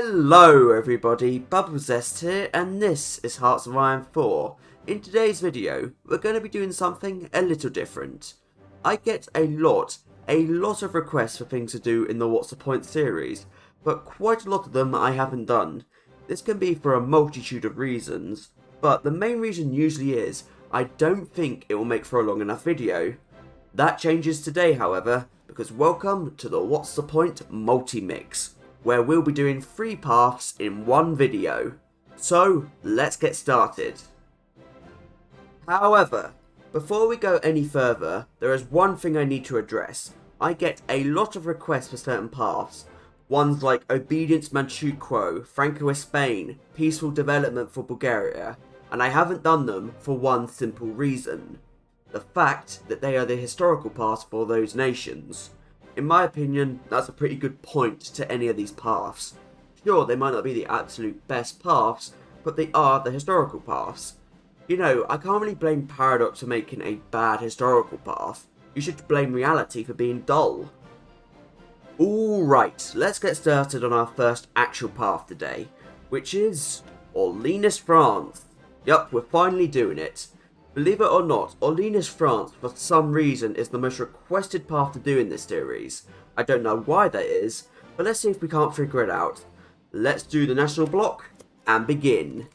Hello everybody, Bubblezest here, and this is Hearts of Iron 4. In today's video, we're going to be doing something a little different. I get a lot of requests for things to do in the What's the Point series, but quite a lot of them I haven't done. This can be for a multitude of reasons, but the main reason usually is, I don't think it will make for a long enough video. That changes today however, because welcome to the What's the Point Multimix, where we'll be doing 3 paths in one video. So, let's get started. However, before we go any further, there is one thing I need to address. I get a lot of requests for certain paths. Ones like Obedience Manchukuo, Francoist Spain, Peaceful Development for Bulgaria, and I haven't done them for one simple reason. The fact that they are the historical paths for those nations. In my opinion, that's a pretty good point to any of these paths. Sure, they might not be the absolute best paths, but they are the historical paths. You know, I can't really blame Paradox for making a bad historical path. You should blame reality for being dull. Alright, let's get started on our first actual path today, which is Orleanist France. Yup, we're finally doing it. Believe it or not, Orleanist France for some reason is the most requested path to do in this series. I don't know why that is, but let's see if we can't figure it out. Let's do the national block, and begin.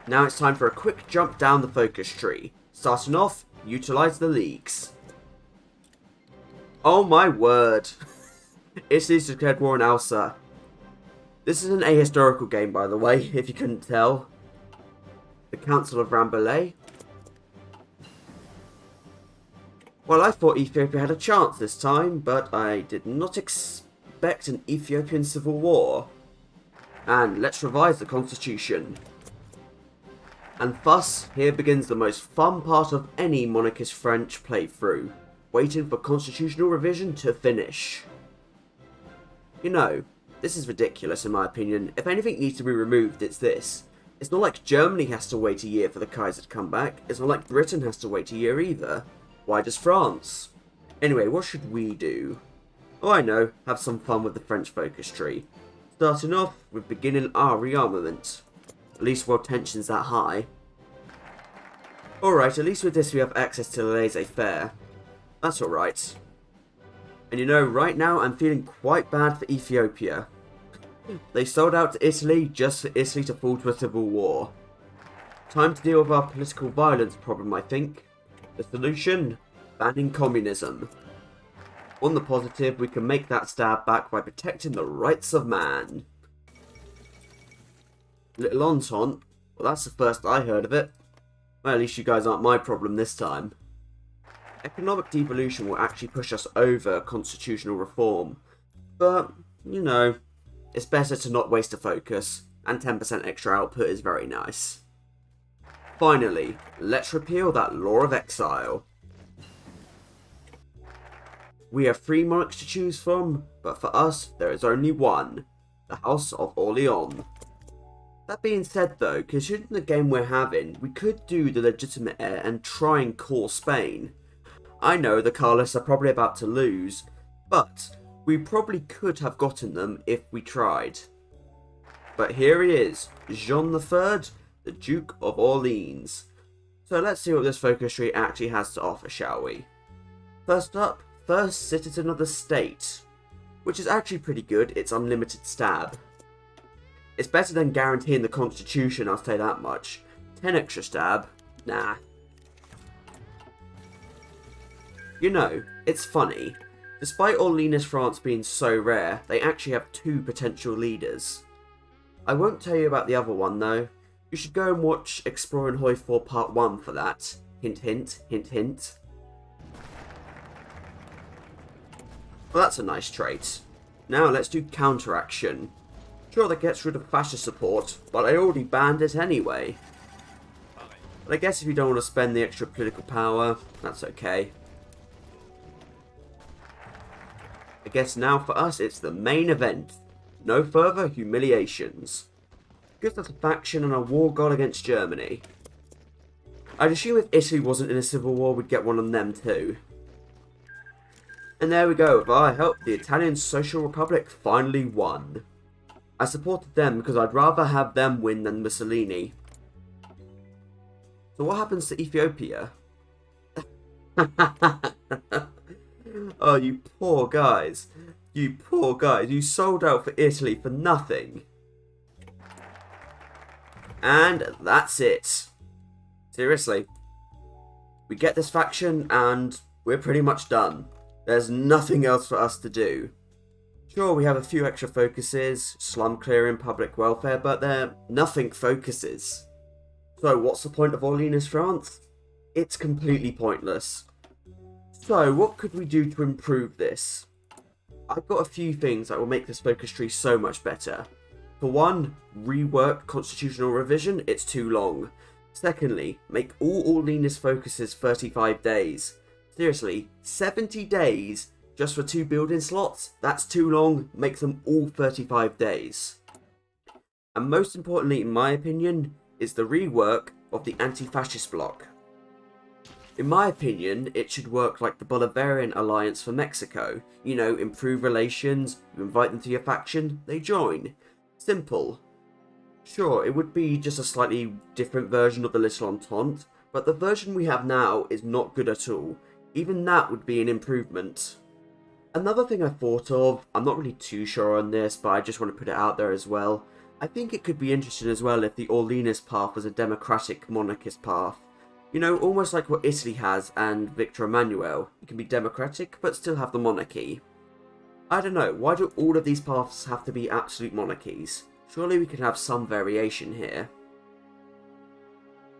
Now it's time for a quick jump down the focus tree. Starting off, utilise the leagues. Oh my word. Italy's declared war on Alsa. This isn't a historical game by the way, if you couldn't tell. The Council of Rambouillet. Well, I thought Ethiopia had a chance this time, but I did not expect an Ethiopian civil war. And let's revise the constitution. And thus, here begins the most fun part of any monarchist French playthrough, waiting for constitutional revision to finish. You know, this is ridiculous in my opinion. If anything needs to be removed, it's this. It's not like Germany has to wait a year for the Kaiser to come back. It's not like Britain has to wait a year either. Why does France? Anyway, what should we do? Oh, I know. Have some fun with the French focus tree. Starting off with beginning our rearmament. At least while tension's that high. Alright, at least with this we have access to the laissez-faire. That's alright. And you know, right now I'm feeling quite bad for Ethiopia. They sold out to Italy just for Italy to fall to a civil war. Time to deal with our political violence problem, I think. The solution? Banning communism. On the positive, we can make that stab back by protecting the rights of man. Little Entente? Well, that's the first I heard of it. Well, at least you guys aren't my problem this time. Economic devolution will actually push us over constitutional reform. But, you know, it's better to not waste a focus, and 10% extra output is very nice. Finally, let's repeal that law of exile. We have 3 monarchs to choose from, but for us, there is only one. The House of Orleans. That being said though, considering the game we're having, we could do the legitimate heir and try and call Spain. I know the Carlists are probably about to lose, but we probably could have gotten them if we tried. But here he is, Jean III, the Duke of Orleans. So let's see what this focus tree actually has to offer, shall we? First up, first citizen of the state. Which is actually pretty good, it's unlimited stab. It's better than guaranteeing the constitution, I'll say that much. 10 extra stab? Nah. You know, it's funny. Despite Orleanist France being so rare, they actually have 2 potential leaders. I won't tell you about the other one though. You should go and watch Exploring Hoi4 Part 1 for that. Hint hint, hint hint. Well, that's a nice trait. Now let's do counteraction. Sure, that gets rid of fascist support, but I already banned it anyway. But I guess if you don't want to spend the extra political power, that's okay. I guess now for us it's the main event. No further humiliations. Gives us a faction and a war god against Germany. I'd assume if Italy wasn't in a civil war we'd get one on them too. And there we go, with our help the Italian Social Republic finally won. I supported them because I'd rather have them win than Mussolini. So what happens to Ethiopia? Oh, you poor guys. You poor guys. You sold out for Italy for nothing. And that's it. Seriously. We get this faction and we're pretty much done. There's nothing else for us to do. Sure, we have a few extra focuses, slum clearing, public welfare, but they're nothing focuses. So what's the point of Orleanist France? It's completely pointless. So what could we do to improve this? I've got a few things that will make this focus tree so much better. For one, rework constitutional revision, it's too long. Secondly, make all Orleanist focuses 35 days. Seriously, 70 days just for 2 building slots? That's too long, make them all 35 days. And most importantly, in my opinion, is the rework of the anti-fascist bloc. In my opinion, it should work like the Bolivarian Alliance for Mexico. You know, improve relations, you invite them to your faction, they join. Simple. Sure, it would be just a slightly different version of the Little Entente, but the version we have now is not good at all. Even that would be an improvement. Another thing I thought of, I'm not really too sure on this, but I just want to put it out there as well. I think it could be interesting as well if the Orleanist path was a democratic monarchist path. You know, almost like what Italy has and Victor Emmanuel. You can be democratic, but still have the monarchy. I don't know, why do all of these paths have to be absolute monarchies? Surely we could have some variation here.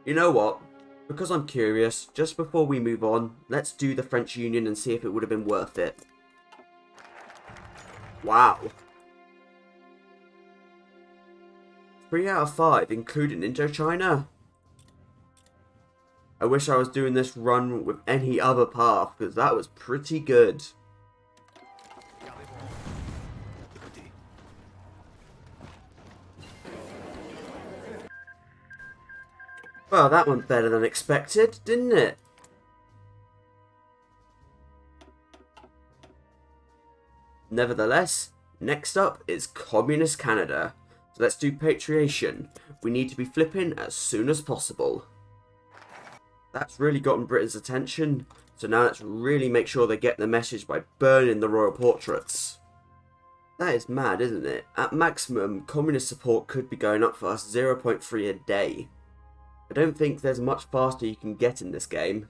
You know what? Because I'm curious, just before we move on, let's do the French Union and see if it would have been worth it. Wow. 3 out of 5, including Indochina? I wish I was doing this run with any other path, because that was pretty good. Well, that went better than expected, didn't it? Nevertheless, next up is Communist Canada. So let's do patriation. We need to be flipping as soon as possible. That's really gotten Britain's attention, so now let's really make sure they get the message by burning the royal portraits. That is mad, isn't it? At maximum, communist support could be going up for us 0.3 a day. I don't think there's much faster you can get in this game.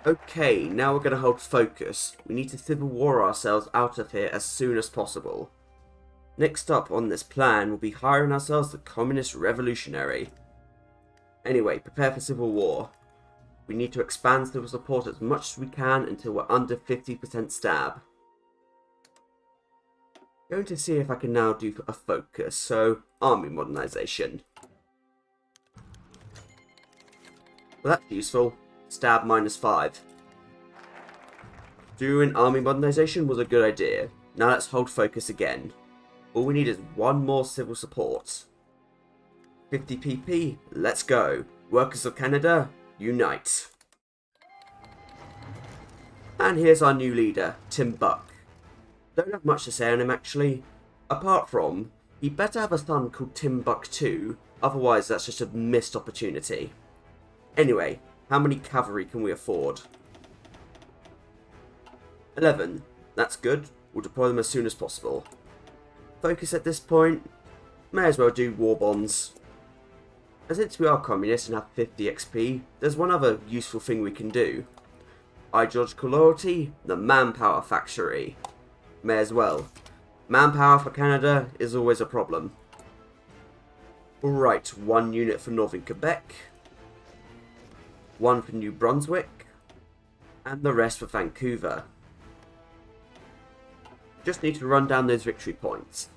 Okay, now we're going to hold focus. We need to civil war ourselves out of here as soon as possible. Next up on this plan will be hiring ourselves the Communist Revolutionary. Anyway, prepare for civil war. We need to expand civil support as much as we can until we're under 50% stab. Going to see if I can now do a focus, so army modernization. Well, that's useful. Stab -5. Doing army modernization was a good idea. Now let's hold focus again. All we need is one more civil support. 50 PP, let's go. Workers of Canada, unite. And here's our new leader, Tim Buck. Don't have much to say on him actually. Apart from, he better have a son called Tim Buck too, otherwise that's just a missed opportunity. Anyway, how many cavalry can we afford? 11. That's good. We'll deploy them as soon as possible. Focus at this point. May as well do war bonds. And since we are communists and have 50 XP, there's one other useful thing we can do. Ideological loyalty, the manpower factory. May as well. Manpower for Canada is always a problem. Alright, 1 unit for Northern Quebec. 1 for New Brunswick. And the rest for Vancouver. Just need to run down those victory points.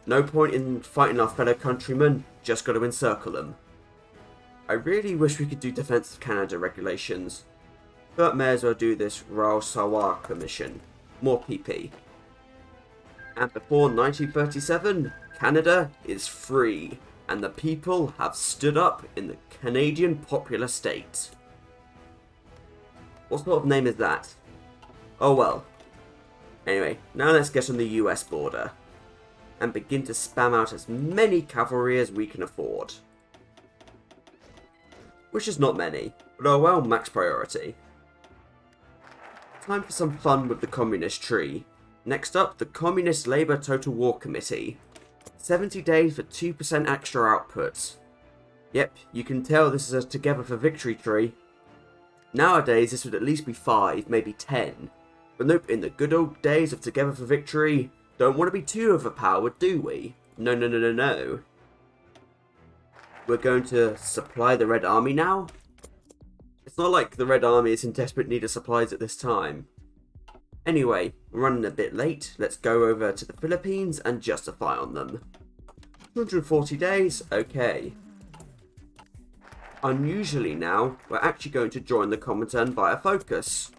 No point in fighting our fellow countrymen, just got to encircle them. I really wish we could do Defence of Canada regulations, but may as well do this Royal Sawar Commission. More PP. And before 1937, Canada is free, and the people have stood up in the Canadian Popular State. What sort of name is that? Oh well. Anyway, now let's get on the US border. and begin to spam out as many cavalry as we can afford. Which is not many, but are well max priority. Time for some fun with the Communist tree. Next up, the Communist Labour Total War Committee. 70 days for 2% extra output. Yep, you can tell this is a Together for Victory tree. Nowadays this would at least be 5, maybe 10. But nope, in the good old days of Together for Victory, don't want to be too overpowered, do we? No, no, no, no, no. We're going to supply the Red Army now? It's not like the Red Army is in desperate need of supplies at this time. Anyway, we're running a bit late. Let's go over to the Philippines and justify on them. 240 days, okay. Unusually now, we're actually going to join the Comintern via focus.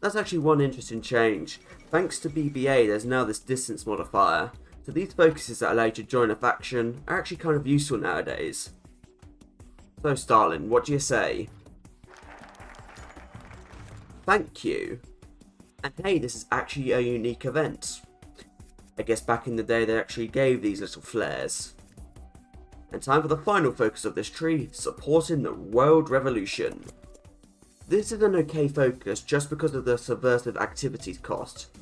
That's actually one interesting change. Thanks to BBA, there's now this distance modifier. So these focuses that allow you to join a faction are actually kind of useful nowadays. So Stalin, what do you say? Thank you. And hey, this is actually a unique event. I guess back in the day they actually gave these little flares. And time for the final focus of this tree, supporting the World Revolution. This is an okay focus just because of the subversive activities cost.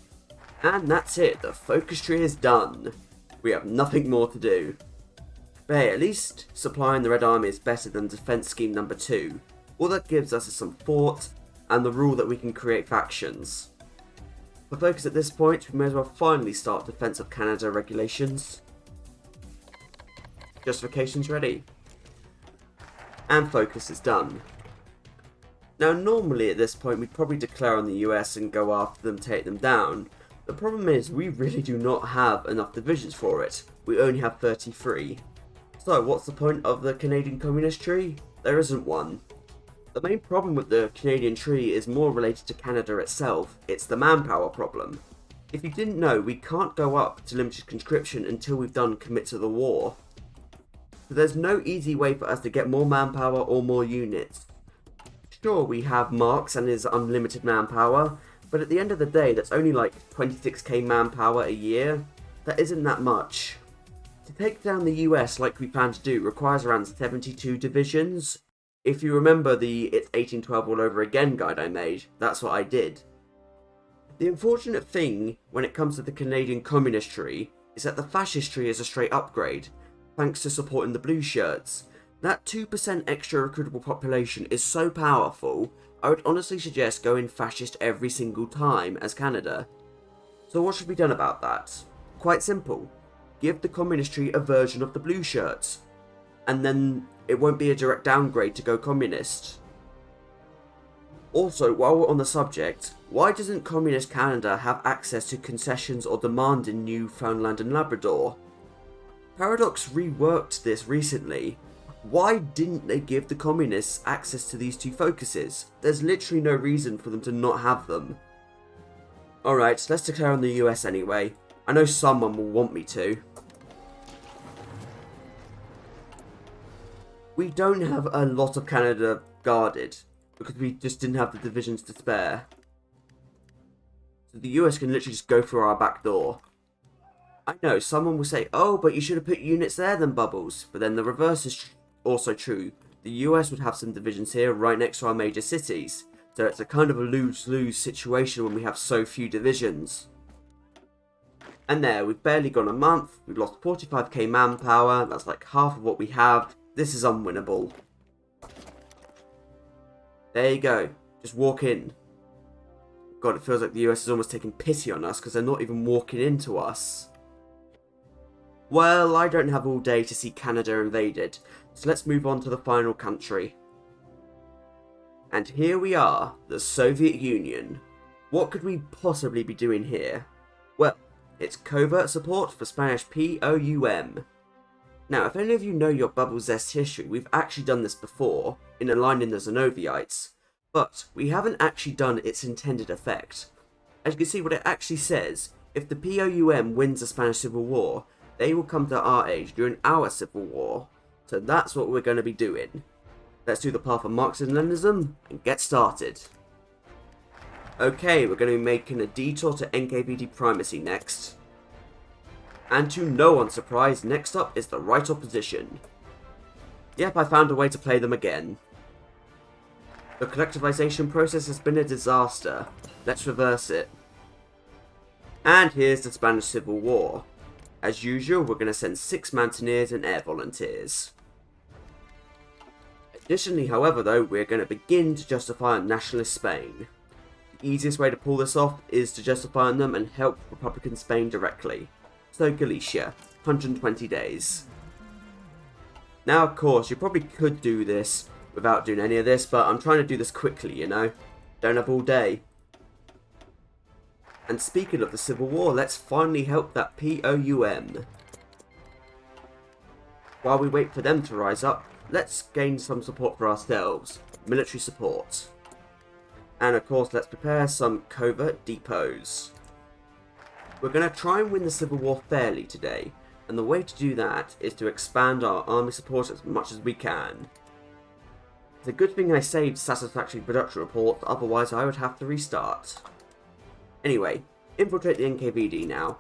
And that's it, the focus tree is done. We have nothing more to do. But hey, at least supplying the Red Army is better than defense scheme number 2. All that gives us is some forts and the rule that we can create factions. For focus at this point, we may as well finally start defense of Canada regulations. Justification's ready. And focus is done. Now normally at this point we'd probably declare on the US and go after them, take them down. The problem is we really do not have enough divisions for it. We only have 33. So what's the point of the Canadian Communist tree? There isn't one. The main problem with the Canadian tree is more related to Canada itself. It's the manpower problem. If you didn't know, we can't go up to limited conscription until we've done commit to the war. So there's no easy way for us to get more manpower or more units. Sure, we have Marx and his unlimited manpower, but at the end of the day, that's only like 26k manpower a year. That isn't that much. To take down the US like we plan to do requires around 72 divisions. If you remember the It's 1812 all over again guide I made, that's what I did. The unfortunate thing when it comes to the Canadian Communist tree is that the Fascist tree is a straight upgrade, thanks to supporting the blue shirts. That 2% extra recruitable population is so powerful, I would honestly suggest going fascist every single time as Canada. So what should be done about that? Quite simple. Give the Communist tree a version of the blue shirts, and then it won't be a direct downgrade to go communist. Also, while we're on the subject, why doesn't Communist Canada have access to concessions or demand in Newfoundland and Labrador? Paradox reworked this recently. Why didn't they give the Communists access to these two focuses? There's literally no reason for them to not have them. Alright, let's declare on the US anyway. I know someone will want me to. We don't have a lot of Canada guarded, because we just didn't have the divisions to spare. So the US can literally just go through our back door. I know, someone will say, oh, but you should have put units there then, Bubbles. But then the reverse is also true. The US would have some divisions here right next to our major cities. So it's a kind of a lose-lose situation when we have so few divisions. And there, we've barely gone a month. We've lost 45k manpower. That's like half of what we have. This is unwinnable. There you go. Just walk in. God, it feels like the US is almost taking pity on us because they're not even walking into us. Well, I don't have all day to see Canada invaded, so let's move on to the final country. And here we are, the Soviet Union. What could we possibly be doing here? Well, it's covert support for Spanish POUM. Now, if any of you know your Bubble Zest history, we've actually done this before, in aligning the Zenoviites, but we haven't actually done its intended effect. As you can see, what it actually says, if the POUM wins the Spanish Civil War, they will come to our age during our Civil War. So that's what we're going to be doing. Let's do the path of Marxism and Leninism and get started. Okay, we're going to be making a detour to NKVD primacy next. And to no one's surprise, next up is the right opposition. Yep, I found a way to play them again. The collectivization process has been a disaster. Let's reverse it. And here's the Spanish Civil War. As usual, we're going to send 6 mountaineers and air volunteers. Additionally, however, though, we're going to begin to justify on nationalist Spain. The easiest way to pull this off is to justify on them and help Republican Spain directly. So Galicia, 120 days. Now, of course, you probably could do this without doing any of this, but I'm trying to do this quickly, you know? Don't have all day. And speaking of the Civil War, let's finally help that POUM. While we wait for them to rise up, let's gain some support for ourselves. Military support. And of course, let's prepare some covert depots. We're going to try and win the Civil War fairly today, and the way to do that is to expand our army support as much as we can. It's a good thing I saved satisfactory production reports, otherwise I would have to restart. Anyway, infiltrate the NKVD now.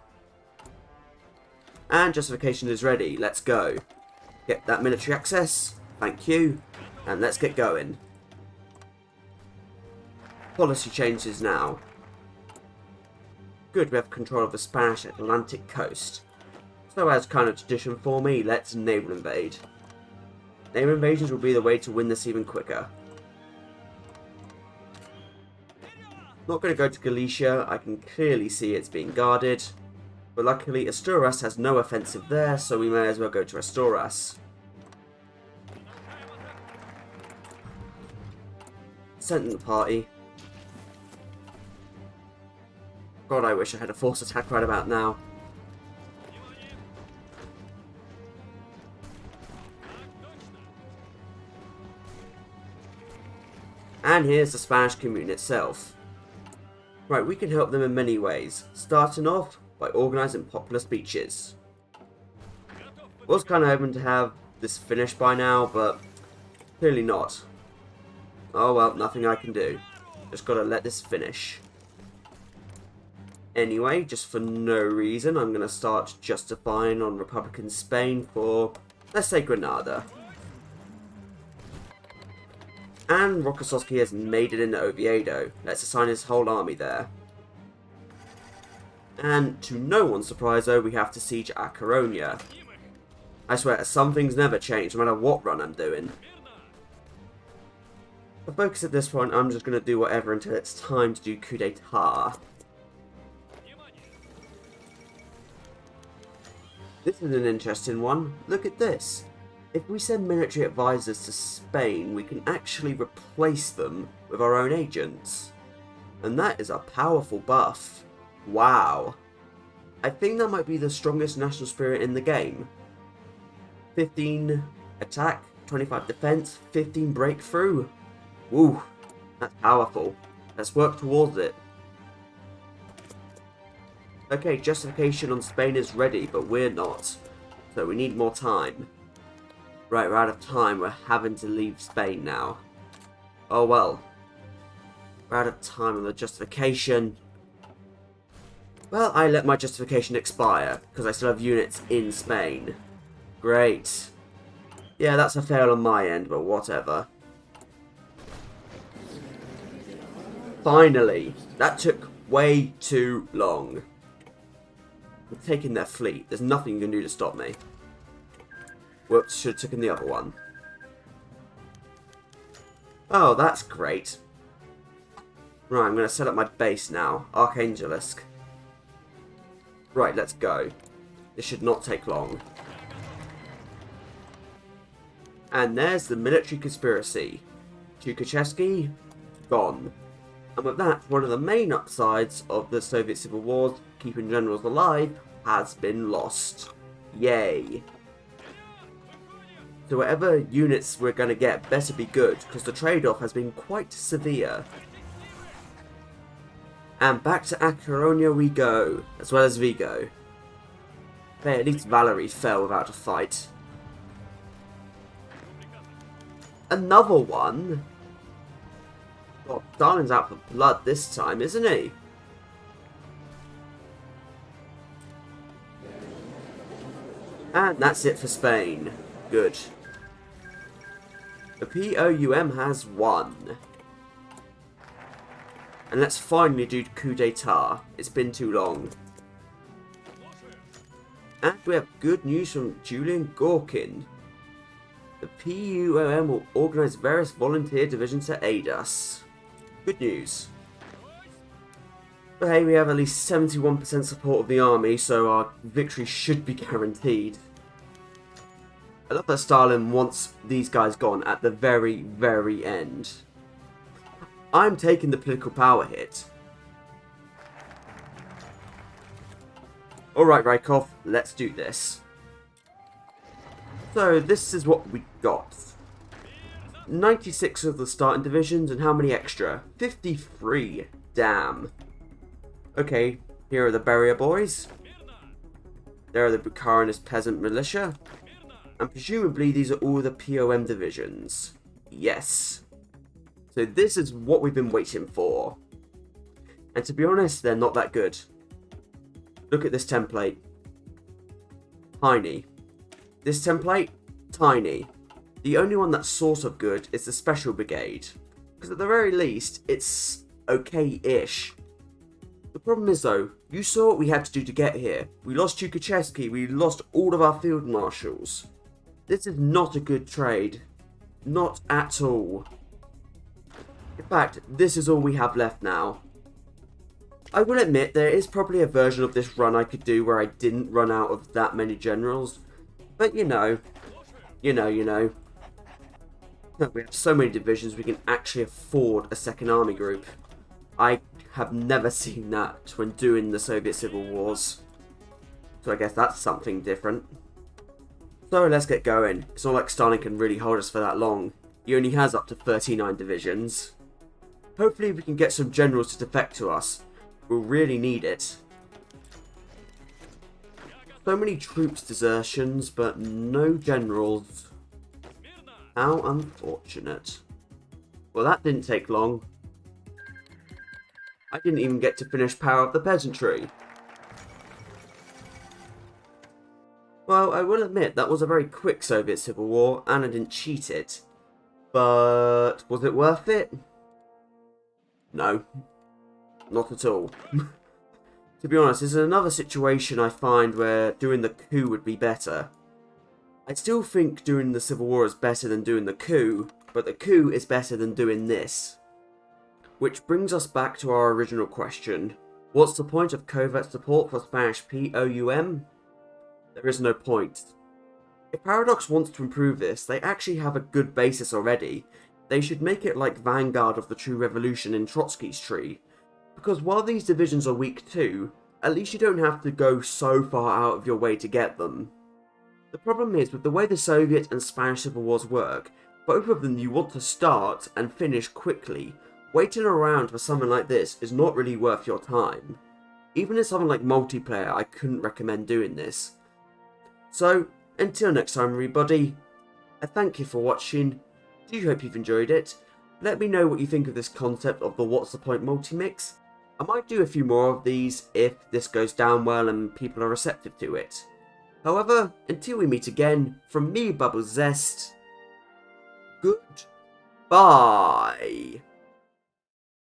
And justification is ready, let's go. Get that military access, thank you, and let's get going. Policy changes now. Good, we have control of the Spanish Atlantic coast. So as kind of tradition for me, let's naval invade. Naval invasions will be the way to win this even quicker. Not going to go to Galicia, I can clearly see it's being guarded. But luckily Asturias has no offensive there, so we may as well go to Asturias. Sent in the party. God, I wish I had a force attack right about now. And here's the Spanish commune itself. Right, we can help them in many ways, starting off by organising popular speeches. Was kind of hoping to have this finished by now, but clearly not. Oh well, nothing I can do. Just gotta let this finish. Anyway, just for no reason, I'm gonna start justifying on Republican Spain for, let's say, Granada. And Rokossovski has made it into Oviedo. Let's assign his whole army there. And to no one's surprise though, we have to siege A Coruña. I swear, some things never change, no matter what run I'm doing. For focus at this point, I'm just going to do whatever until it's time to do coup d'etat. This is an interesting one. Look at this. If we send military advisors to Spain, we can actually replace them with our own agents. And that is a powerful buff. Wow. I think that might be the strongest national spirit in the game. 15 attack, 25 defense, 15 breakthrough. Woo, that's powerful. Let's work towards it. Okay, justification on Spain is ready, but we're not. So we need more time. Right, we're out of time. We're having to leave Spain now. Oh well. We're out of time on the justification. Well, I let my justification expire, because I still have units in Spain. Great. Yeah, that's a fail on my end, but whatever. Finally! That took way too long. I'm taking their fleet. There's nothing you can do to stop me. Whoops, should have taken the other one. Oh, that's great. Right, I'm going to set up my base now. Archangelisk. Right, let's go. This should not take long. And there's the military conspiracy. Tukhachevsky, gone. And with that, one of the main upsides of the Soviet Civil Wars, keeping generals alive, has been lost. Yay. So whatever units we're going to get better be good, because the trade-off has been quite severe. And back to A Coruña we go, as well as Vigo. Hey, at least Valerie fell without a fight. Another one? God, Stalin's out for blood this time, isn't he? And that's it for Spain. Good. The POUM has won. And let's finally do coup d'etat. It's been too long. And we have good news from Julian Gorkin. The PUOM will organise various volunteer divisions to aid us. Good news. But hey, we have at least 71% support of the army, so our victory should be guaranteed. I love that Stalin wants these guys gone at the very, very end. I'm taking the political power hit. Alright, Rykov, let's do this. So, this is what we got. 96 of the starting divisions, and how many extra? 53. Damn. Okay, here are the Barrier Boys. There are the Bucharest Peasant Militia. And presumably these are all the POM divisions. Yes. So this is what we've been waiting for. And to be honest, they're not that good. Look at this template. Tiny. This template, tiny. The only one that's sort of good is the Special Brigade. Because at the very least, it's okay-ish. The problem is though, you saw what we had to do to get here. We lost Tukhachevsky, we lost all of our field marshals. This is not a good trade. Not at all. In fact, this is all we have left now. I will admit there is probably a version of this run I could do where I didn't run out of that many generals. But you know. We have so many divisions we can actually afford a second army group. I have never seen that when doing the Soviet Civil Wars. So I guess that's something different. So let's get going. It's not like Stalin can really hold us for that long. He only has up to 39 divisions. Hopefully we can get some generals to defect to us. We'll really need it. So many troops desertions, but no generals. How unfortunate. Well, that didn't take long. I didn't even get to finish Power of the Peasantry. Well, I will admit that was a very quick Soviet Civil War, and I didn't cheat it. But was it worth it? No. Not at all. To be honest, this is another situation I find where doing the coup would be better. I still think doing the Civil War is better than doing the coup, but the coup is better than doing this. Which brings us back to our original question. What's the point of covert support for Spanish POUM? There is no point. If Paradox wants to improve this, they actually have a good basis already. They should make it like Vanguard of the True Revolution in Trotsky's tree. Because while these divisions are weak too, at least you don't have to go so far out of your way to get them. The problem is, with the way the Soviet and Spanish Civil Wars work, both of them you want to start and finish quickly. Waiting around for something like this is not really worth your time. Even in something like multiplayer, I couldn't recommend doing this. So, until next time everybody, I thank you for watching. Do hope you've enjoyed it. Let me know what you think of this concept of the What's the Point multi-mix. I might do a few more of these if this goes down well and people are receptive to it. However, until we meet again, from me, Bubble Zest, goodbye.